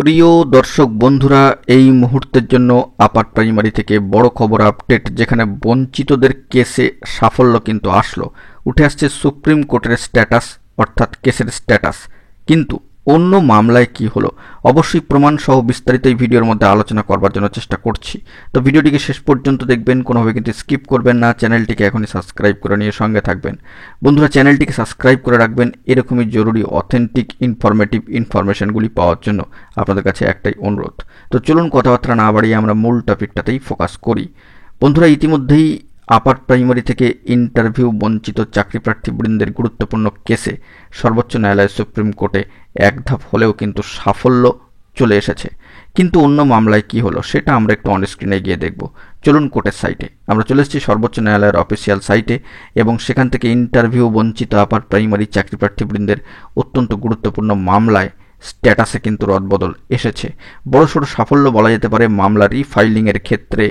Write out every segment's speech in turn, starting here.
প্রিয় দর্শক বন্ধুরা, এই মুহূর্তের জন্য আপার প্রাইমারি থেকে বড় খবর আপডেট, যেখানে বঞ্চিতদের কেসে সাফল্য কিন্তু আসলো। উঠে আসছে সুপ্রিম কোর্টের স্ট্যাটাস, অর্থাৎ কেসের স্ট্যাটাস। কিন্তু অন্য মামলায় কি হলো, অবশ্যই প্রমাণ সহ বিস্তারিত এই ভিডিওর মধ্যে আলোচনা করবার জন্য চেষ্টা করছি। তো ভিডিওটিকে শেষ পর্যন্ত দেখবেন, কোনোভাবে কিন্তু স্কিপ করবেন না। চ্যানেলটিকে এখনই সাবস্ক্রাইব করে নিয়ে সঙ্গে থাকবেন। বন্ধুরা, চ্যানেলটিকে সাবস্ক্রাইব করে রাখবেন এরকমই জরুরি অথেন্টিক ইনফরমেটিভ ইনফরমেশনগুলি পাওয়ার জন্য। আপনাদের কাছে একটাই অনুরোধ। তো চলুন কথাবার্তা না বাড়িয়ে আমরা মূল টপিকটাতেই ফোকাস করি। বন্ধুরা, ইতিমধ্যেই আপার প্রাইমারি থেকে ইন্টারভিউ বঞ্চিত চাকরি প্রার্থীবৃন্দের গুরুত্বপূর্ণ কেসে সর্বোচ্চ ন্যায়ালয় সুপ্রিম কোর্টে এক ধাপ হলেও কিন্তু সাফল্য চলে এসেছে। কিন্তু অন্য মামলায় কি হলো সেটা আমরা একটু অন স্ক্রিনে গিয়ে দেখব। চলুন কোর্টের সাইটে আমরা চলে এসেছি, সর্বোচ্চ ন্যায়ালয়ের অফিসিয়াল সাইটে, এবং সেখান থেকে ইন্টারভিউ বঞ্চিত আপার প্রাইমারি চাকরি প্রার্থীবৃন্দের অত্যন্ত গুরুত্বপূর্ণ মামলায় স্ট্যাটাসে কিন্তু রদবদল এসেছে। বড়সড় সাফল্য বলা যেতে পারে। মামলা রিফাইলিংয়ের ক্ষেত্রে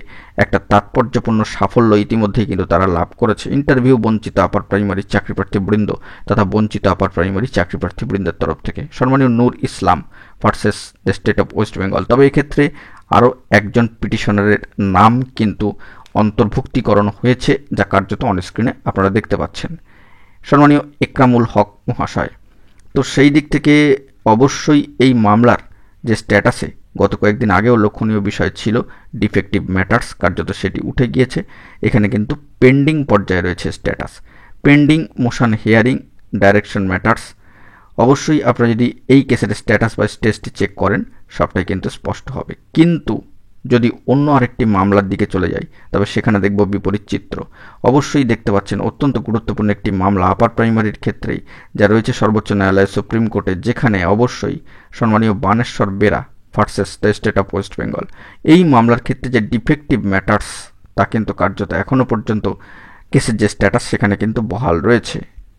একটা তাৎপর্যপূর্ণ সাফল্য ইতিমধ্যেই কিন্তু তারা লাভ করেছে ইন্টারভিউ বঞ্চিত আপার প্রাইমারি চাকরি প্রার্থীবৃন্দ তথা বঞ্চিত আপার প্রাইমারি চাকরি প্রার্থীবৃন্দের তরফ থেকে। সম্মানীয় Noor Islam versus the state of West Bengal. তবে এক্ষেত্রে আরও একজন পিটিশনারের নাম কিন্তু অন্তর্ভুক্তিকরণ হয়েছে, যা কার্যত অন স্ক্রিনে আপনারা দেখতে পাচ্ছেন। সম্মানীয় একরামুল হক মহাশয়। তো সেই দিক থেকে অবশ্যই এই মামলার যে স্ট্যাটাসে গত কয়েকদিন আগেও লক্ষণীয় বিষয় ছিল ডিফেক্টিভ ম্যাটার্স, কার্যত সেটি উঠে গিয়েছে। এখানে কিন্তু পেন্ডিং পর্যায়ে রয়েছে status, pending motion hearing direction matters. অবশ্যই আপনারা যদি এই কেসের স্ট্যাটাস বা স্টেজটি চেক করেন সবটাই কিন্তু স্পষ্ট হবে। কিন্তু যদি অন্য আরেকটি মামলার দিকে চলে যাই তবে সেখানে দেখব বিপরীত চিত্র। অবশ্যই দেখতে পাচ্ছেন অত্যন্ত গুরুত্বপূর্ণ একটি মামলা আপার প্রাইমারির ক্ষেত্রেই, যা রয়েছে সর্বোচ্চ ন্যায়ালয় সুপ্রিম কোর্টে, যেখানে অবশ্যই সম্মানীয় Baneshwar Bera versus the state of West Bengal. এই মামলার ক্ষেত্রে যে ডিফেক্টিভ ম্যাটার্স তা কিন্তু কার্যত এখনও পর্যন্ত কেসের যে স্ট্যাটাস সেখানে কিন্তু বহাল রয়েছে।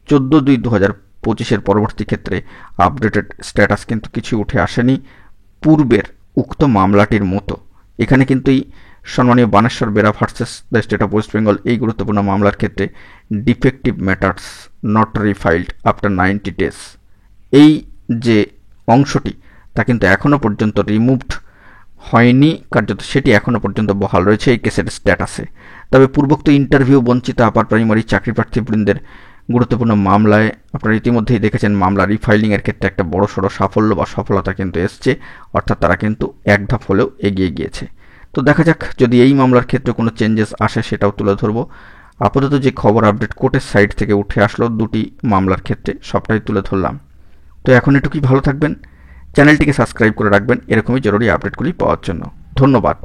14/2/2025 পরবর্তী ক্ষেত্রে আপডেটেড স্ট্যাটাস কিন্তু কিছু উঠে আসেনি পূর্বের উক্ত মামলাটির মতো। এখানে কিন্তু এই সম্মানীয় Baneshwar Bera versus the state of West Bengal এই গুরুত্বপূর্ণ মামলার ক্ষেত্রে defective matters not রিফাইল্ড after 90 days, এই যে অংশটি তা কিন্তু এখনও পর্যন্ত রিমুভড হয়নি, কার্যত সেটি এখনও পর্যন্ত বহাল রয়েছে এই কেসের স্ট্যাটাসে। তবে পূর্বোক্ত ইন্টারভিউ বঞ্চিত আপার প্রাইমারি চাকরি প্রার্থীবৃন্দের গুরুত্বপূর্ণ মামলায় আপনারা ইতিমধ্যেই দেখেছেন মামলা রিফাইলিংয়ের ক্ষেত্রে একটা বড়সড় সাফল্য বা সফলতা কিন্তু এসছে, অর্থাৎ তারা কিন্তু এক ধাপ হলেও এগিয়ে গিয়েছে। তো দেখা যাক যদি এই মামলার ক্ষেত্রে কোনো চেঞ্জেস আসে সেটাও তুলে ধরবো। আপাতত যে খবর আপডেট কোর্টের সাইড থেকে উঠে আসলো দুটি মামলার ক্ষেত্রে সবটাই তুলে ধরলাম। তো এখন এটুকুই, ভালো থাকবেন, চ্যানেলটিকে সাবস্ক্রাইব করে রাখবেন এরকমই জরুরি আপডেটগুলি পাওয়ার জন্য। ধন্যবাদ।